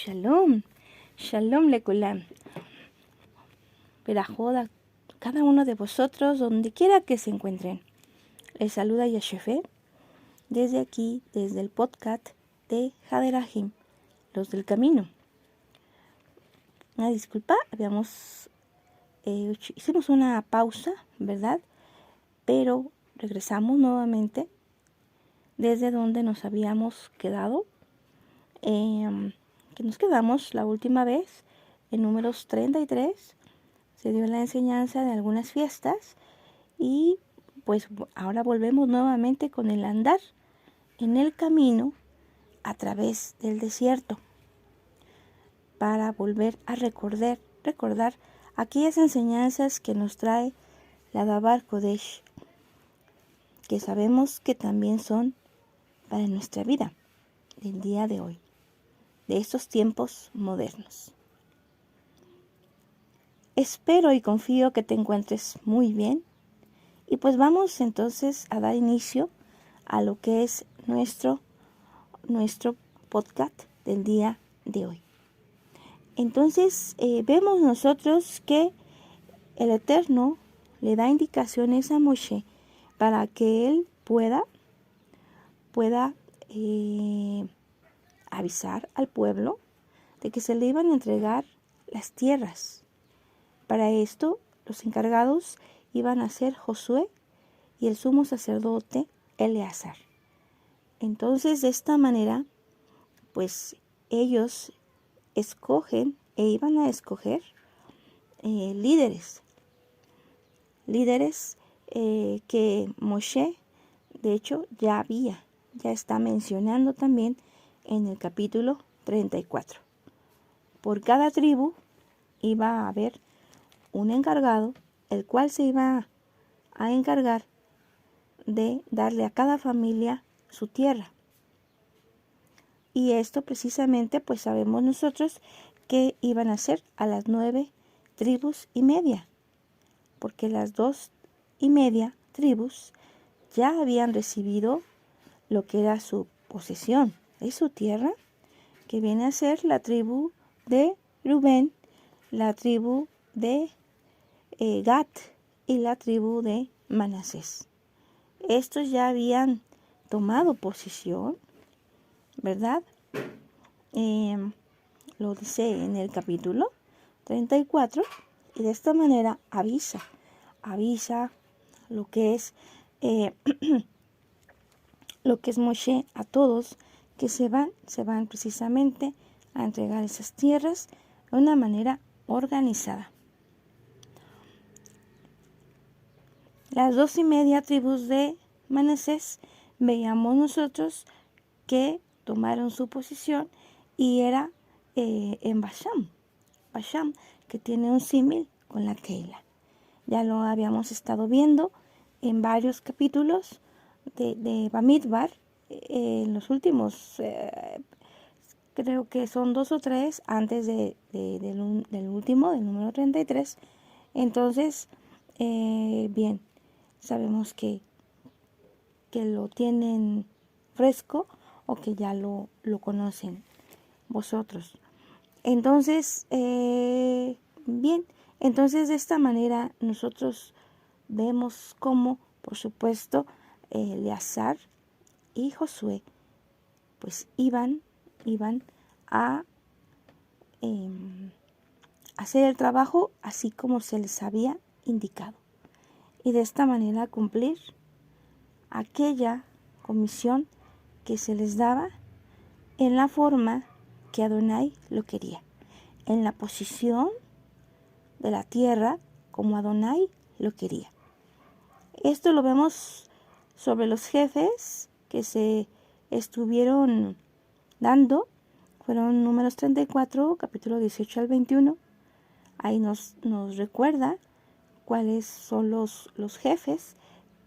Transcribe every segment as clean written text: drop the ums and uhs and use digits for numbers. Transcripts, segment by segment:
Shalom, Shalom Lekulam. Perajoda, cada uno de vosotros, donde quiera que se encuentren. Les saluda Yashefe desde aquí, desde el podcast de Haderahim, los del camino. Una disculpa, hicimos una pausa, ¿verdad? Pero regresamos nuevamente desde donde nos habíamos quedado. Que nos quedamos la última vez en números 33. Se dio la enseñanza de algunas fiestas y pues ahora volvemos nuevamente con el andar en el camino a través del desierto para volver a recordar aquellas enseñanzas que nos trae la Dabar Kodesh, que sabemos que también son para nuestra vida del día de hoy, de estos tiempos modernos. Espero y confío que te encuentres muy bien y pues vamos entonces a dar inicio a lo que es nuestro podcast del día de hoy. Entonces vemos nosotros que el Eterno le da indicaciones a Moshe para que él pueda avisar al pueblo de que se le iban a entregar las tierras. Para esto, los encargados iban a ser Josué y el sumo sacerdote Eleazar. Entonces, de esta manera, pues ellos iban a escoger líderes que Moshe, de hecho, ya está mencionando también en el capítulo 34. Por cada tribu iba a haber un encargado, el cual se iba a encargar de darle a cada familia su tierra. Y esto precisamente, pues sabemos nosotros que iban a ser a las 9 tribus y media, porque las 2.5 tribus ya habían recibido lo que era su posesión, es su tierra, que viene a ser la tribu de Rubén, la tribu de Gad y la tribu de Manasés. Estos ya habían tomado posición, ¿verdad? Lo dice en el capítulo 34 y de esta manera avisa lo que es Moshe a todos que se van precisamente a entregar esas tierras de una manera organizada. Las 2.5 tribus de Manasés, veíamos nosotros que tomaron su posición y era en Basham, que tiene un símil con la Keila. Ya lo habíamos estado viendo en varios capítulos de Bamidbar, en los últimos, creo que son 2 o 3 antes del último, del número 33. Entonces, bien, sabemos que lo tienen fresco o que ya lo conocen vosotros. Entonces, bien, entonces de esta manera nosotros vemos cómo, por supuesto, Eleazar y Josué pues iban a hacer el trabajo así como se les había indicado y de esta manera cumplir aquella comisión que se les daba en la forma que Adonai lo quería, en la posición de la tierra como Adonai lo quería. Esto lo vemos sobre los jefes que se estuvieron dando, fueron números 34, capítulo 18 al 21. Ahí nos recuerda cuáles son los jefes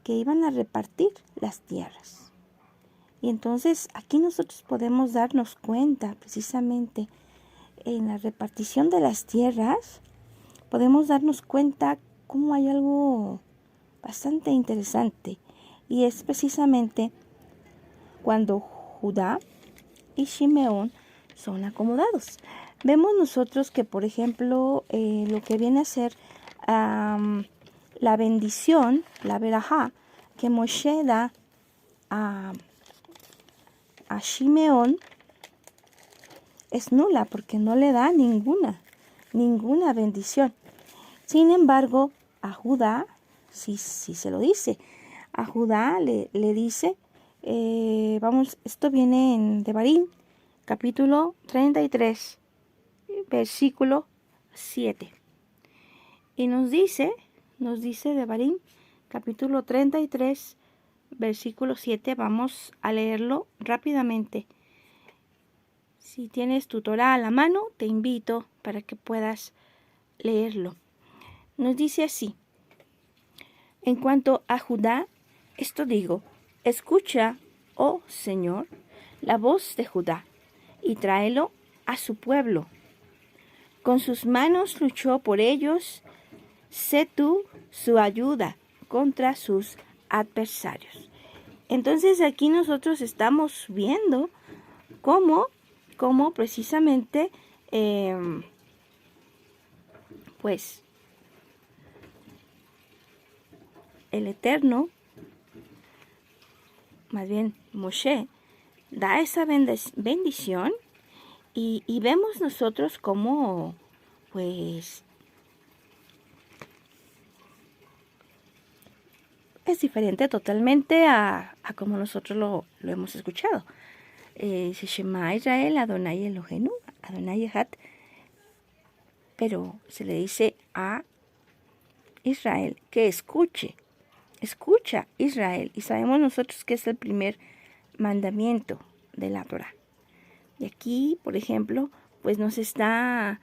que iban a repartir las tierras. Y entonces aquí nosotros podemos darnos cuenta precisamente en la repartición de las tierras, podemos darnos cuenta cómo hay algo bastante interesante y es precisamente cuando Judá y Shimeón son acomodados. Vemos nosotros que, por ejemplo, lo que viene a ser la bendición, la verajá, que Moshe da a Shimeón, es nula porque no le da ninguna bendición. Sin embargo, a Judá sí se lo dice. A Judá le dice, esto viene en Devarim, capítulo 33, versículo 7. Y nos dice Devarim, capítulo 33, versículo 7. Vamos a leerlo rápidamente. Si tienes tu Torá a la mano, te invito para que puedas leerlo. Nos dice así: en cuanto a Judá, esto digo, escucha, oh Señor, la voz de Judá, y tráelo a su pueblo. Con sus manos luchó por ellos, sé tú su ayuda contra sus adversarios. Entonces aquí nosotros estamos viendo cómo precisamente pues el Eterno, más bien Moshe, da esa bendición y vemos nosotros cómo pues es diferente totalmente a como nosotros lo hemos escuchado. Shema Israel, Adonai Elohenu, Adonai Echad, pero se le dice a Israel que escucha Israel, y sabemos nosotros que es el primer mandamiento de la Torah. Y aquí, por ejemplo, pues nos está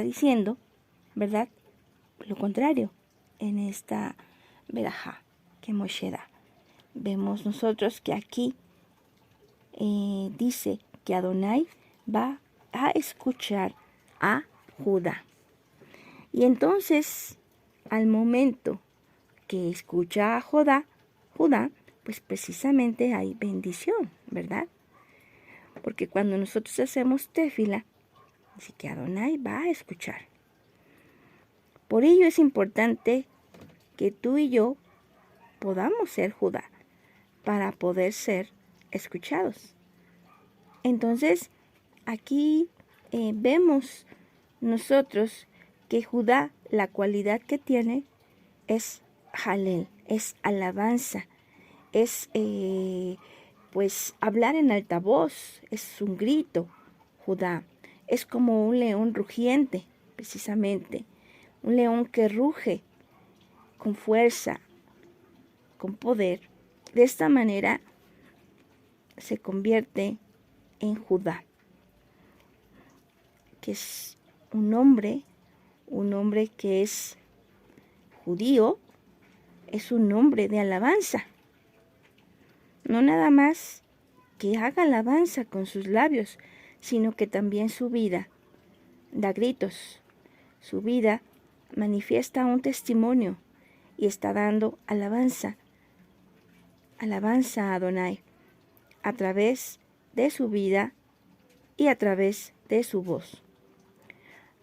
diciendo, ¿verdad?, lo contrario en esta verajá que Moshe da. Vemos nosotros que aquí dice que Adonai va a escuchar a Judá. Y entonces, al momento que escucha a Judá, pues precisamente hay bendición, ¿verdad? Porque cuando nosotros hacemos tefila, dice que Adonai va a escuchar. Por ello es importante que tú y yo podamos ser Judá para poder ser escuchados. Entonces, aquí vemos nosotros que Judá, la cualidad que tiene es Halel, es alabanza, es pues hablar en altavoz, es un grito. Judá es como un león rugiente, precisamente, un león que ruge con fuerza, con poder. De esta manera se convierte en Judá, que es un hombre que es judío, es un hombre de alabanza. No nada más que haga alabanza con sus labios, sino que también su vida da gritos. Su vida manifiesta un testimonio y está dando alabanza a Adonai a través de su vida y a través de su voz.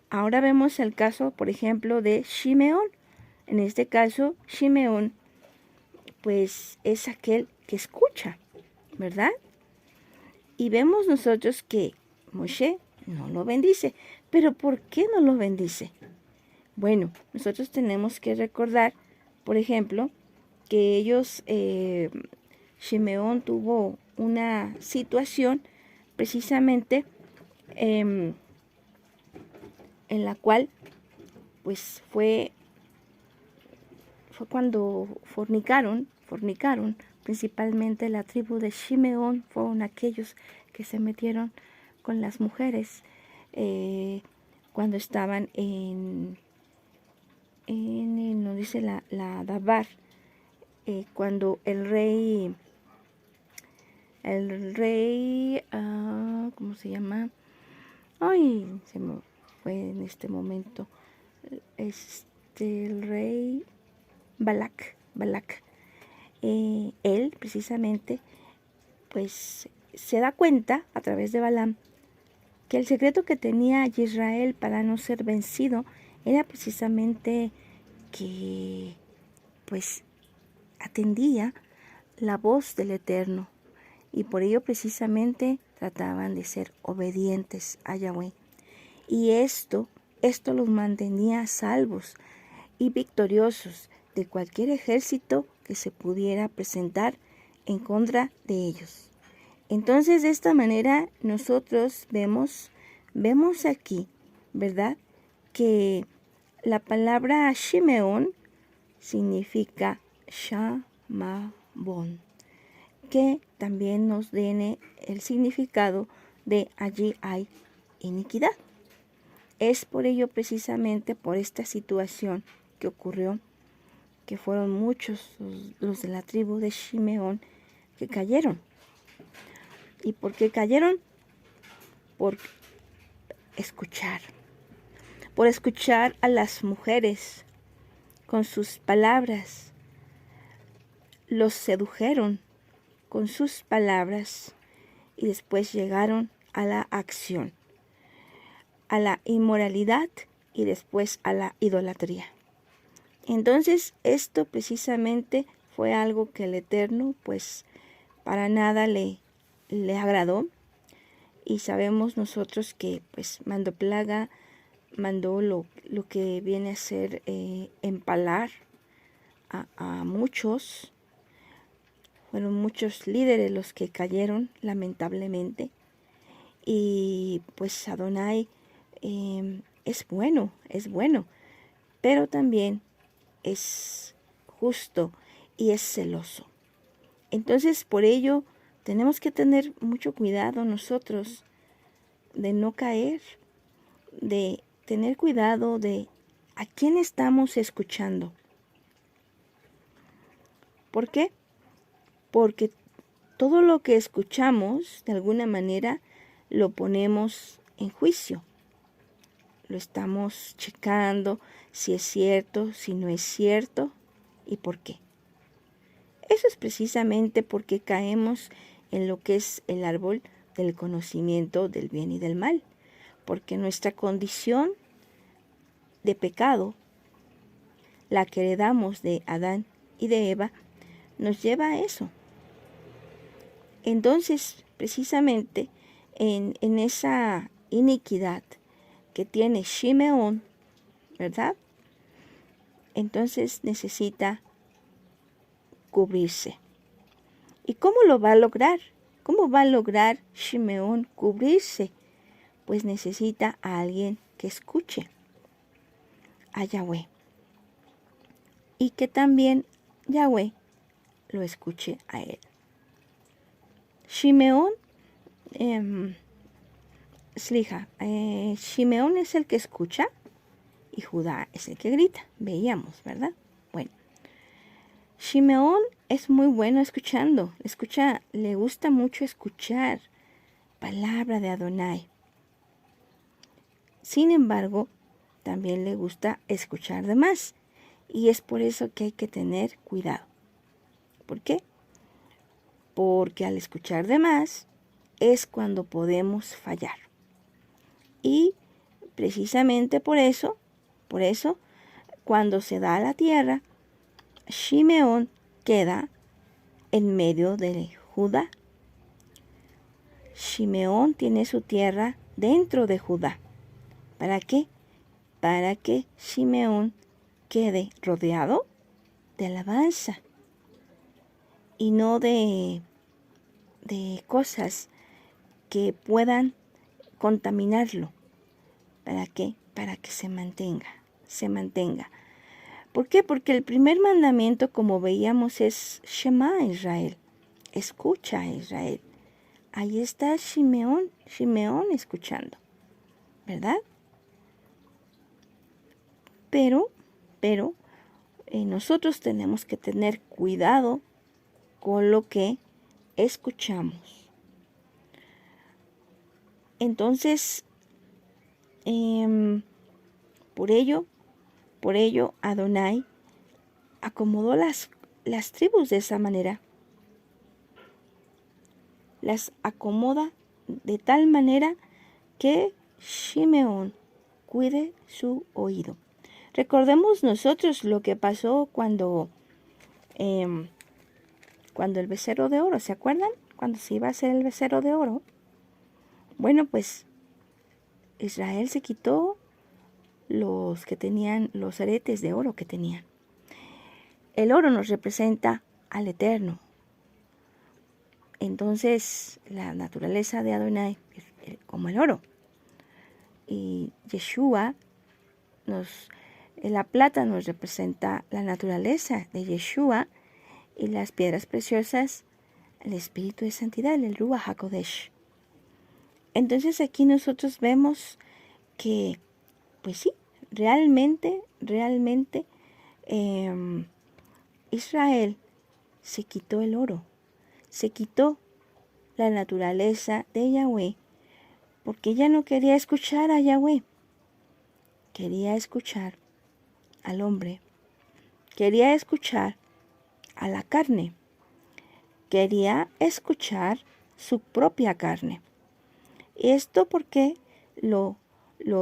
Ahora vemos el caso, por ejemplo, de Shimeón. En este caso, Shimeón, pues es aquel que escucha, ¿verdad? Y vemos nosotros que Moshe no lo bendice. ¿Pero por qué no lo bendice? Bueno, nosotros tenemos que recordar, por ejemplo, que ellos, Shimeón tuvo una situación precisamente en la cual pues fue cuando fornicaron, principalmente la tribu de Shimeón, fueron aquellos que se metieron con las mujeres cuando estaban nos dice la Dabar, cuando el rey, ¿cómo se llama? Ay, se me fue en este momento. El rey Balak. Él precisamente, pues se da cuenta a través de Balaam que el secreto que tenía Israel para no ser vencido era precisamente que pues atendía la voz del Eterno, y por ello precisamente trataban de ser obedientes a Yahweh. Y esto los mantenía salvos y victoriosos de cualquier ejército que se pudiera presentar en contra de ellos. Entonces, de esta manera nosotros vemos aquí, ¿verdad?, que la palabra Shimeón significa Shamabon, que también nos tiene el significado de allí hay iniquidad. Es por ello, precisamente por esta situación que ocurrió, que fueron muchos los de la tribu de Shimeón que cayeron. ¿Y por qué cayeron? Por escuchar a las mujeres con sus palabras. Los sedujeron con sus palabras y después llegaron a la acción, a la inmoralidad y después a la idolatría. Entonces esto precisamente fue algo que el Eterno pues para nada le agradó, y sabemos nosotros que pues mandó plaga, mandó lo que viene a ser empalar a muchos. Fueron muchos líderes los que cayeron, lamentablemente. Y pues Adonai es bueno, pero también es justo y es celoso. Entonces, por ello, tenemos que tener mucho cuidado nosotros de no caer, de tener cuidado de a quién estamos escuchando. ¿Por qué? Porque todo lo que escuchamos, de alguna manera, lo ponemos en juicio. Lo estamos checando si es cierto, si no es cierto y por qué. Eso es precisamente porque caemos en lo que es el árbol del conocimiento del bien y del mal. Porque nuestra condición de pecado, la que heredamos de Adán y de Eva, nos lleva a eso. Entonces, precisamente, en esa iniquidad que tiene Shimeón, ¿verdad?, entonces necesita cubrirse. ¿Y cómo lo va a lograr? ¿Cómo va a lograr Shimeón cubrirse? Pues necesita a alguien que escuche a Yahweh, y que también Yahweh lo escuche a él. Shimeón, Shimeón es el que escucha y Judá es el que grita. Veíamos, ¿verdad? Bueno, Shimeón es muy bueno escuchando. Le gusta mucho escuchar palabra de Adonai. Sin embargo, también le gusta escuchar de más. Y es por eso que hay que tener cuidado. ¿Por qué? Porque al escuchar de más es cuando podemos fallar. Y precisamente por eso, cuando se da la tierra, Shimeón queda en medio de Judá. Shimeón tiene su tierra dentro de Judá. ¿Para qué? Para que Shimeón quede rodeado de alabanza y no de cosas que puedan contaminarlo. ¿Para qué? Para que se mantenga. ¿Por qué? Porque el primer mandamiento, como veíamos, es Shema Israel. Escucha a Israel. Ahí está Shimeón escuchando, ¿verdad? Pero nosotros tenemos que tener cuidado con lo que escuchamos. Entonces, por ello Adonai acomodó las tribus de esa manera. las acomoda de tal manera que Shimeón cuide su oído. Recordemos nosotros lo que pasó cuando el becerro de oro, ¿se acuerdan? Cuando se iba a hacer el becerro de oro. Bueno, pues Israel se quitó los que tenían los aretes de oro que tenían. El oro nos representa al Eterno. Entonces, la naturaleza de Adonai es como el oro. Y Yeshua, la plata nos representa la naturaleza de Yeshua, y las piedras preciosas, el espíritu de santidad, el Ruach HaKodesh. Entonces aquí nosotros vemos que, pues sí, realmente, Israel se quitó el oro, se quitó la naturaleza de Yahweh, porque ella no quería escuchar a Yahweh, quería escuchar al hombre, quería escuchar a la carne, quería escuchar su propia carne. Esto porque lo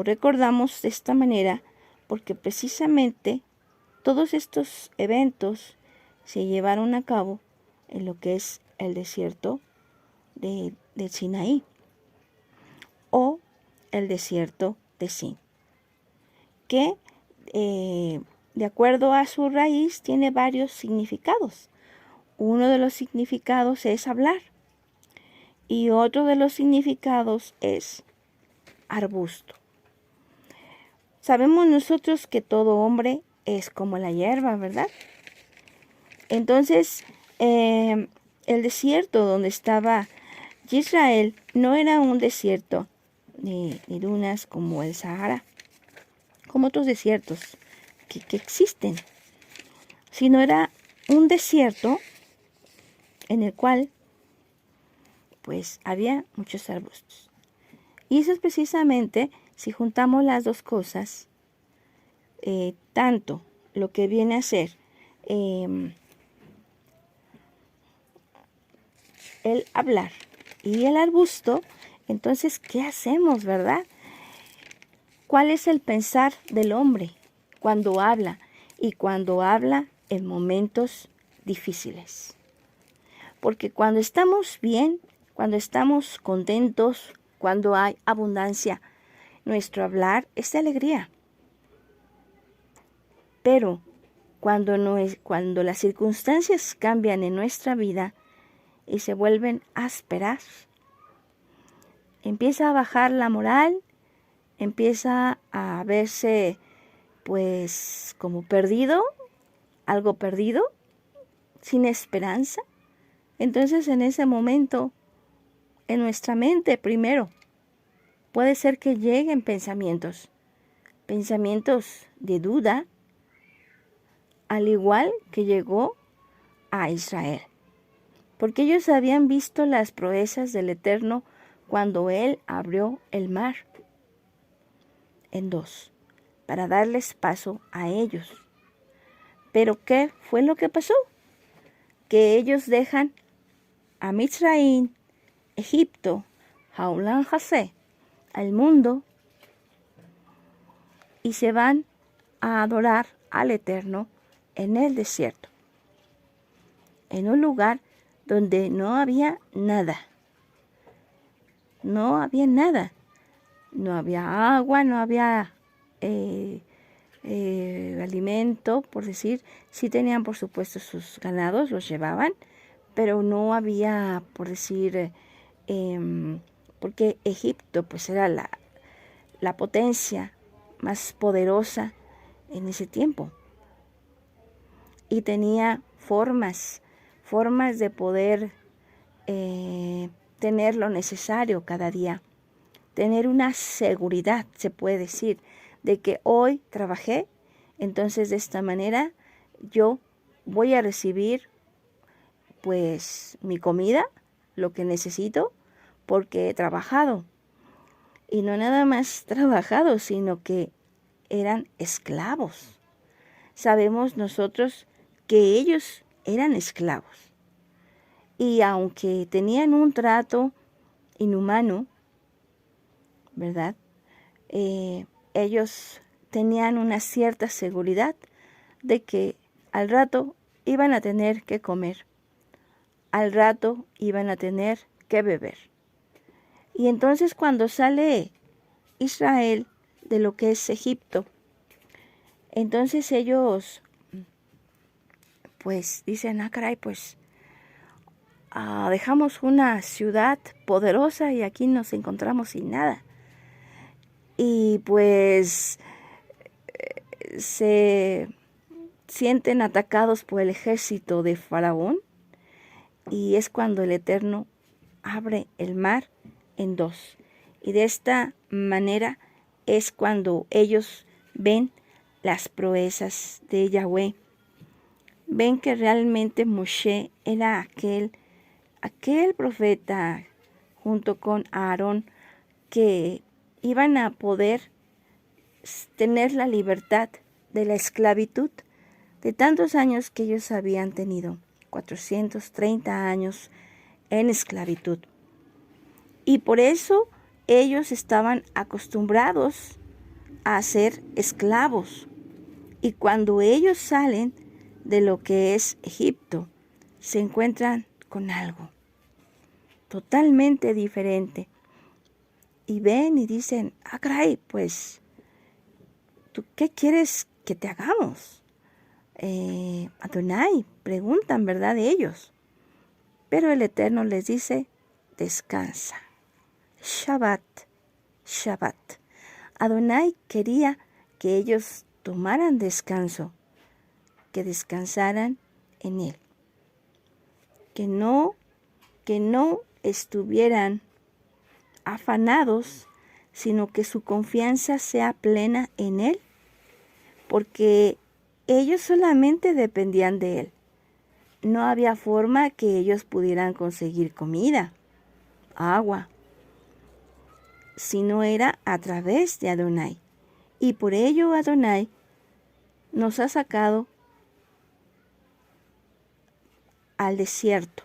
recordamos de esta manera, porque precisamente todos estos eventos se llevaron a cabo en lo que es el desierto de Sinaí o el desierto de Sin, que de acuerdo a su raíz tiene varios significados. Uno de los significados es hablar y otro de los significados es arbusto. Sabemos nosotros que todo hombre es como la hierba, ¿verdad? Entonces, el desierto donde estaba Israel no era un desierto ni dunas como el Sahara, como otros desiertos que existen, sino era un desierto en el cual pues había muchos arbustos. Y eso es precisamente, si juntamos las dos cosas, tanto lo que viene a ser el hablar y el arbusto, entonces, ¿qué hacemos, verdad? ¿Cuál es el pensar del hombre cuando habla? Y cuando habla en momentos difíciles. Porque cuando estamos bien, cuando estamos contentos, cuando hay abundancia, nuestro hablar es de alegría. Pero cuando las circunstancias cambian en nuestra vida y se vuelven ásperas, empieza a bajar la moral, empieza a verse pues como perdido, algo perdido, sin esperanza. Entonces en ese momento, en nuestra mente primero, puede ser que lleguen pensamientos de duda, al igual que llegó a Israel. Porque ellos habían visto las proezas del Eterno cuando Él abrió el mar en dos, para darles paso a ellos. Pero ¿qué fue lo que pasó? Que ellos dejan a Mitzraín, Egipto, Jaulán Jasé, al mundo, y se van a adorar al Eterno en el desierto, en un lugar donde no había nada. No había nada. No había agua, no había alimento, por decir. Sí tenían, por supuesto, sus ganados, los llevaban, pero no había, por decir, porque Egipto pues era la potencia más poderosa en ese tiempo. Y tenía formas de poder tener lo necesario cada día. Tener una seguridad, se puede decir, de que hoy trabajé, entonces de esta manera yo voy a recibir pues mi comida, lo que necesito, porque he trabajado. Y no nada más trabajado, sino que eran esclavos. Sabemos nosotros que ellos eran esclavos. Y aunque tenían un trato inhumano, ¿verdad? Ellos tenían una cierta seguridad de que al rato iban a tener que comer, al rato iban a tener que beber. Y entonces cuando sale Israel de lo que es Egipto, entonces ellos pues dicen, caray, pues dejamos una ciudad poderosa y aquí nos encontramos sin nada. Y pues se sienten atacados por el ejército de Faraón, y es cuando el Eterno abre el mar en dos. Y de esta manera es cuando ellos ven las proezas de Yahweh. Ven que realmente Moshe era aquel profeta junto con Aarón que iban a poder tener la libertad de la esclavitud de tantos años que ellos habían tenido, 430 años en esclavitud. Y por eso ellos estaban acostumbrados a ser esclavos. Y cuando ellos salen de lo que es Egipto, se encuentran con algo totalmente diferente. Y ven y dicen, caray, pues, ¿tú qué quieres que te hagamos? Adonai, preguntan, ¿verdad? Ellos. Pero el Eterno les dice, descansa. Shabbat, Shabbat. Adonai quería que ellos tomaran descanso, que descansaran en Él. Que no estuvieran afanados, sino que su confianza sea plena en Él, porque ellos solamente dependían de Él. No había forma que ellos pudieran conseguir comida, agua, si no era a través de Adonai. Y por ello Adonai nos ha sacado al desierto.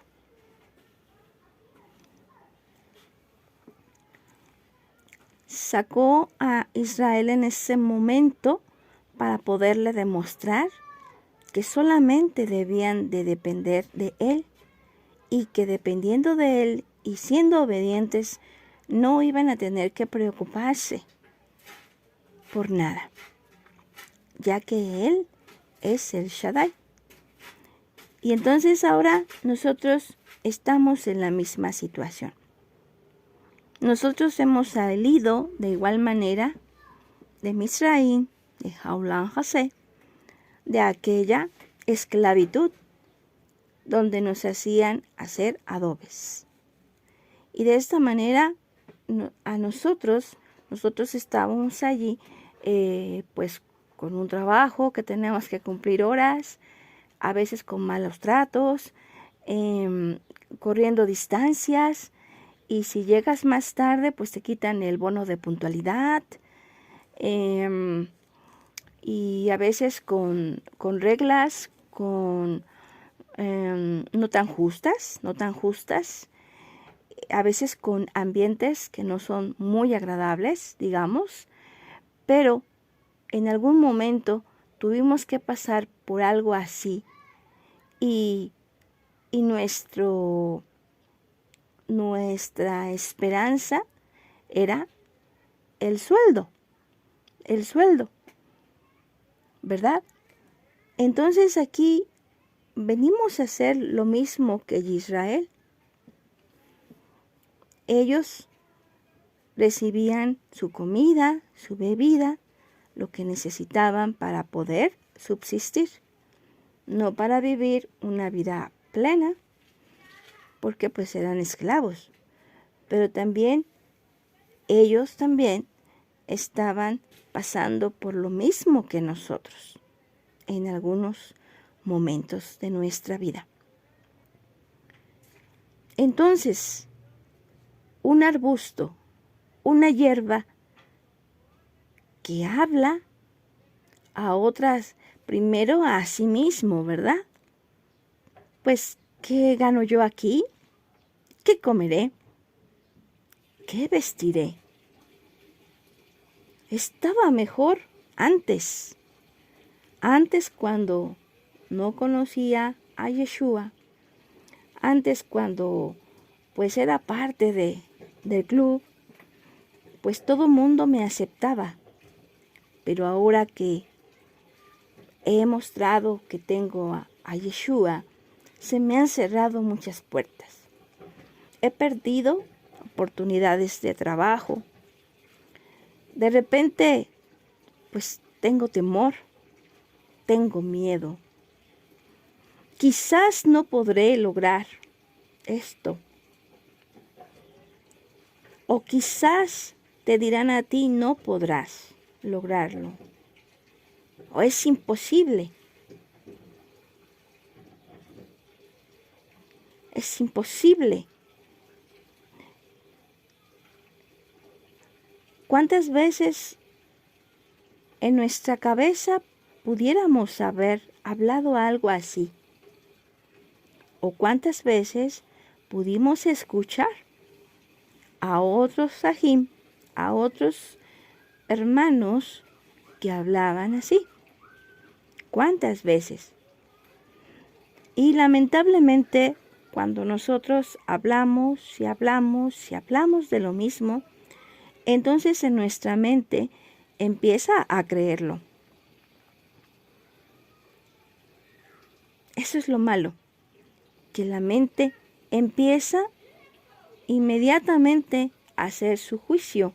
Sacó a Israel en ese momento para poderle demostrar que solamente debían de depender de Él, y que dependiendo de Él y siendo obedientes no iban a tener que preocuparse por nada, ya que Él es el Shaddai. Y entonces ahora nosotros estamos en la misma situación. Nosotros hemos salido de igual manera de Misraín, de Jaulán José, de aquella esclavitud donde nos hacían hacer adobes. Y de esta manera a nosotros estábamos allí pues con un trabajo que tenemos que cumplir horas, a veces con malos tratos, corriendo distancias, y si llegas más tarde pues te quitan el bono de puntualidad, y a veces con reglas no tan justas, a veces con ambientes que no son muy agradables, digamos, pero en algún momento tuvimos que pasar por algo así, y nuestra esperanza era el sueldo, ¿verdad? Entonces aquí venimos a hacer lo mismo que Israel. Ellos recibían su comida, su bebida, lo que necesitaban para poder subsistir, no para vivir una vida plena, porque pues eran esclavos, pero también ellos también estaban pasando por lo mismo que nosotros en algunos momentos de nuestra vida. Entonces, un arbusto, una hierba que habla a otras, primero a sí mismo, ¿verdad? Pues ¿Qué gano yo aquí? ¿Qué comeré? ¿Qué vestiré? Estaba mejor antes. Antes, cuando no conocía a Yeshua. Antes, cuando pues era parte del club, pues todo mundo me aceptaba. Pero ahora que he mostrado que tengo a Yeshua, se me han cerrado muchas puertas. He perdido oportunidades de trabajo. De repente, pues tengo temor, tengo miedo. Quizás no podré lograr esto. O quizás te dirán a ti, no podrás lograrlo. O es imposible. Es imposible. ¿Cuántas veces en nuestra cabeza pudiéramos haber hablado algo así? ¿O cuántas veces pudimos escuchar a otros sahim, a otros hermanos que hablaban así? ¿Cuántas veces? Y lamentablemente, cuando nosotros hablamos de lo mismo, entonces en nuestra mente empieza a creerlo. Eso es lo malo, que la mente empieza inmediatamente a hacer su juicio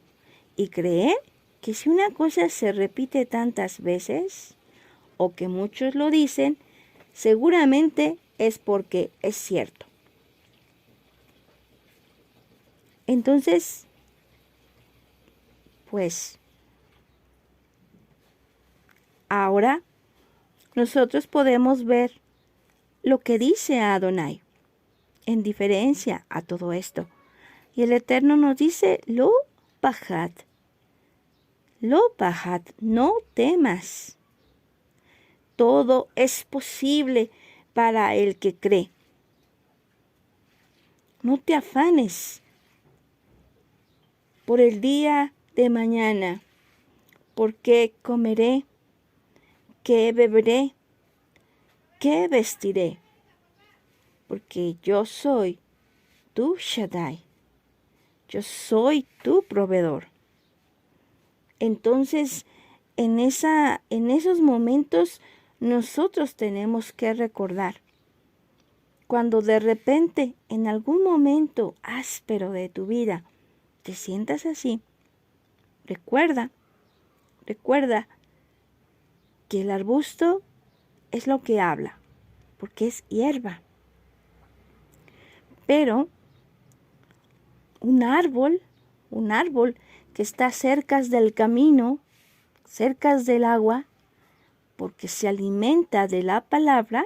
y cree que si una cosa se repite tantas veces, o que muchos lo dicen, seguramente es porque es cierto. Entonces, pues, ahora nosotros podemos ver lo que dice Adonai en diferencia a todo esto. Y el Eterno nos dice, lo pajad, no temas. Todo es posible para el que cree. No te afanes por el día de mañana, por qué comeré, qué beberé, qué vestiré, porque yo soy tu Shaddai, yo soy tu proveedor. Entonces, en esos momentos, nosotros tenemos que recordar, cuando de repente, en algún momento áspero de tu vida, te sientas así, recuerda que el arbusto es lo que habla, porque es hierba. Pero un árbol que está cerca del camino, cerca del agua, porque se alimenta de la palabra,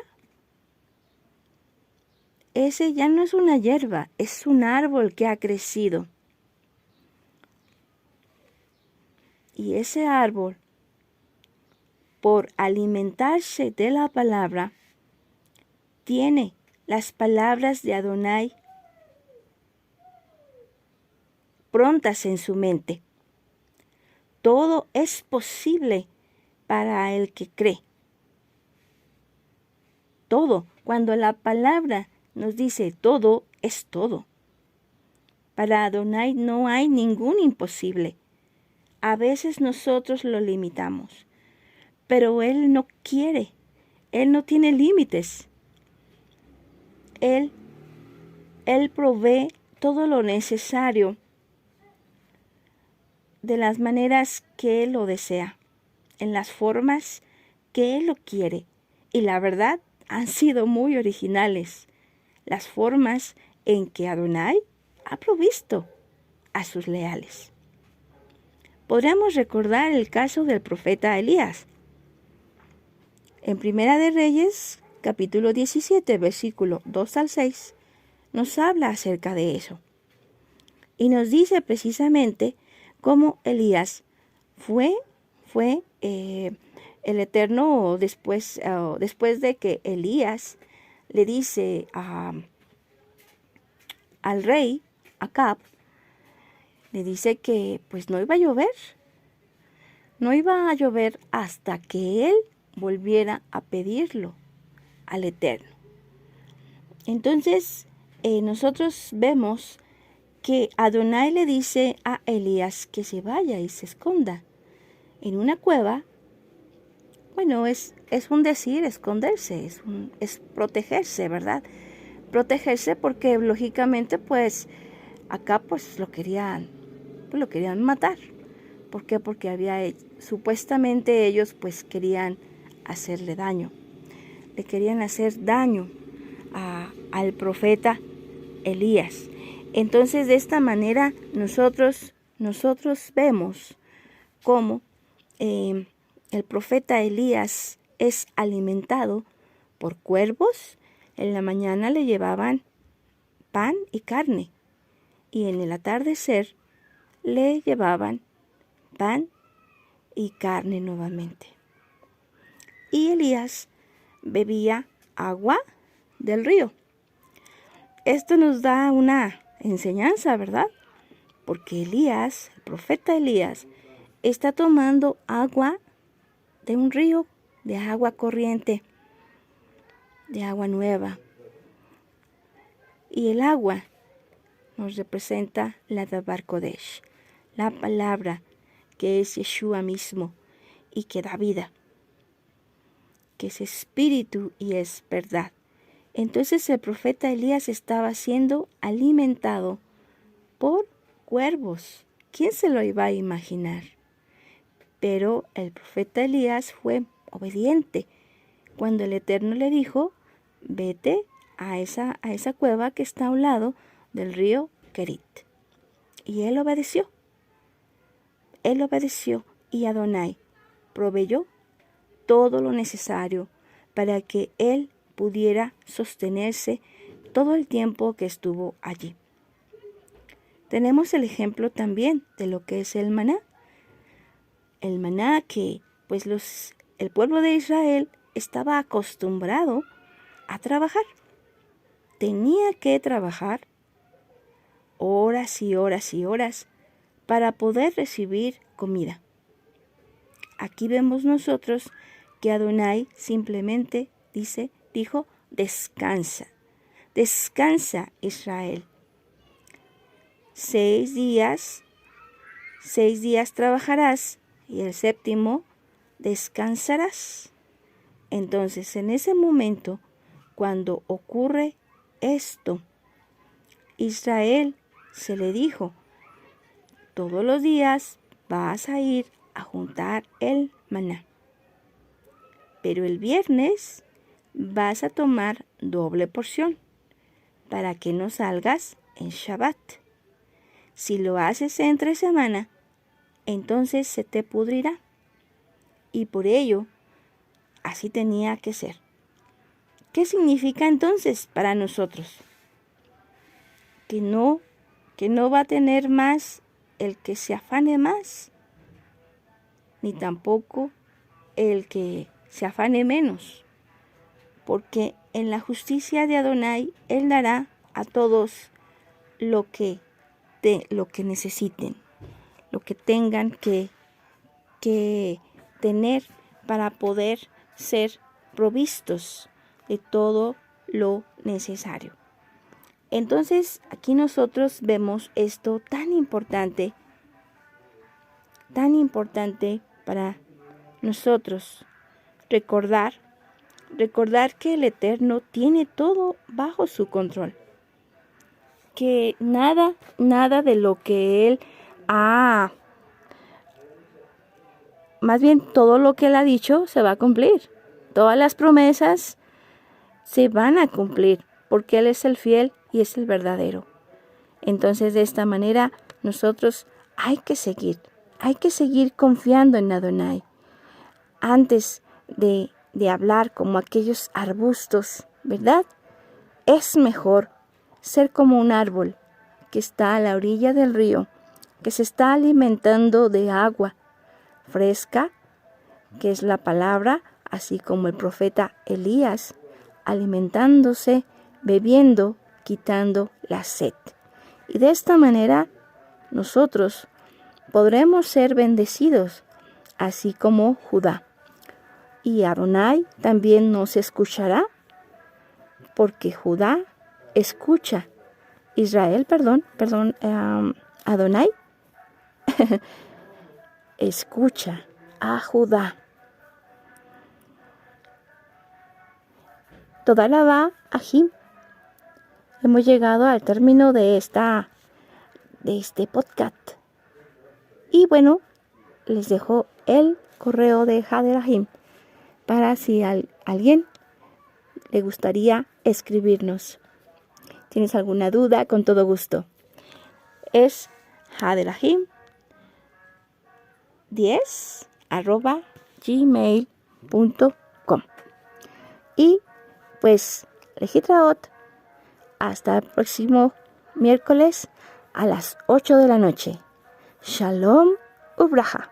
ese ya no es una hierba, es un árbol que ha crecido. Y ese árbol, por alimentarse de la palabra, tiene las palabras de Adonai prontas en su mente. Todo es posible para el que cree. Todo, cuando la palabra nos dice todo, es todo. Para Adonai no hay ningún imposible. A veces nosotros lo limitamos, pero Él no quiere. Él no tiene límites. Él provee todo lo necesario de las maneras que Él lo desea, en las formas que Él lo quiere. Y la verdad, han sido muy originales las formas en que Adonai ha provisto a sus leales. Podríamos recordar el caso del profeta Elías. En Primera de Reyes, capítulo 17, versículo 2 al 6, nos habla acerca de eso. Y nos dice precisamente cómo Elías fue el Eterno después de que Elías le dice al rey Acab, le dice que pues no iba a llover. No iba a llover hasta que él volviera a pedirlo al Eterno. Entonces, nosotros vemos que Adonai le dice a Elías que se vaya y se esconda en una cueva. Bueno, es un decir, esconderse, es protegerse, ¿verdad? Protegerse porque lógicamente pues acá pues lo querían matar. ¿Por qué? Porque supuestamente ellos pues querían hacerle daño. Le querían hacer daño al profeta Elías. Entonces de esta manera nosotros vemos cómo el profeta Elías es alimentado por cuervos. En la mañana le llevaban pan y carne y en el atardecer le llevaban pan y carne nuevamente. Y Elías bebía agua del río. Esto nos da una enseñanza, ¿verdad? Porque Elías, el profeta Elías, está tomando agua de un río, de agua corriente, de agua nueva. Y el agua nos representa la Dabar Kodesh, la palabra que es Yeshua mismo y que da vida, que es espíritu y es verdad. Entonces el profeta Elías estaba siendo alimentado por cuervos. ¿Quién se lo iba a imaginar? Pero el profeta Elías fue obediente. Cuando el Eterno le dijo, vete a esa cueva que está a un lado del río Kerit. Y él obedeció. Él obedeció y Adonai proveyó todo lo necesario para que él pudiera sostenerse todo el tiempo que estuvo allí. Tenemos el ejemplo también de lo que es el maná. El maná que pues el pueblo de Israel estaba acostumbrado a trabajar. Tenía que trabajar horas y horas y horas para poder recibir comida. Aquí vemos nosotros que Adonai simplemente dijo, descansa, descansa Israel. 6 días trabajarás y el séptimo descansarás. Entonces, en ese momento, cuando ocurre esto, Israel se le dijo, todos los días vas a ir a juntar el maná. Pero el viernes vas a tomar doble porción para que no salgas en Shabbat. Si lo haces entre semana, entonces se te pudrirá. Y por ello, así tenía que ser. ¿Qué significa entonces para nosotros? Que no va a tener más el que se afane más, ni tampoco el que se afane menos, porque en la justicia de Adonai Él dará a todos lo que necesiten, lo que tengan que tener para poder ser provistos de todo lo necesario. Entonces, aquí nosotros vemos esto tan importante para nosotros. Recordar que el Eterno tiene todo bajo su control. Que nada de lo que Él ha, más bien todo lo que Él ha dicho se va a cumplir. Todas las promesas se van a cumplir porque Él es el fiel y es el verdadero. Entonces, de esta manera, nosotros hay que seguir confiando en Adonai. Antes de hablar como aquellos arbustos, ¿verdad? Es mejor ser como un árbol que está a la orilla del río, que se está alimentando de agua fresca, que es la palabra, así como el profeta Elías alimentándose, bebiendo, quitando la sed. Y de esta manera nosotros podremos ser bendecidos, así como Judá. Y Adonai también nos escuchará, porque Judá escucha. Adonai escucha a Judá. Toda la va a Jim. Hemos llegado al término de este podcast. Y bueno, les dejo el correo de Haderahim para si a alguien le gustaría escribirnos. ¿Tienes alguna duda? Con todo gusto. Es haderahim10@gmail.com. Y pues, Lejitraot, hasta el próximo miércoles a las 8 de la noche. Shalom Ubraja.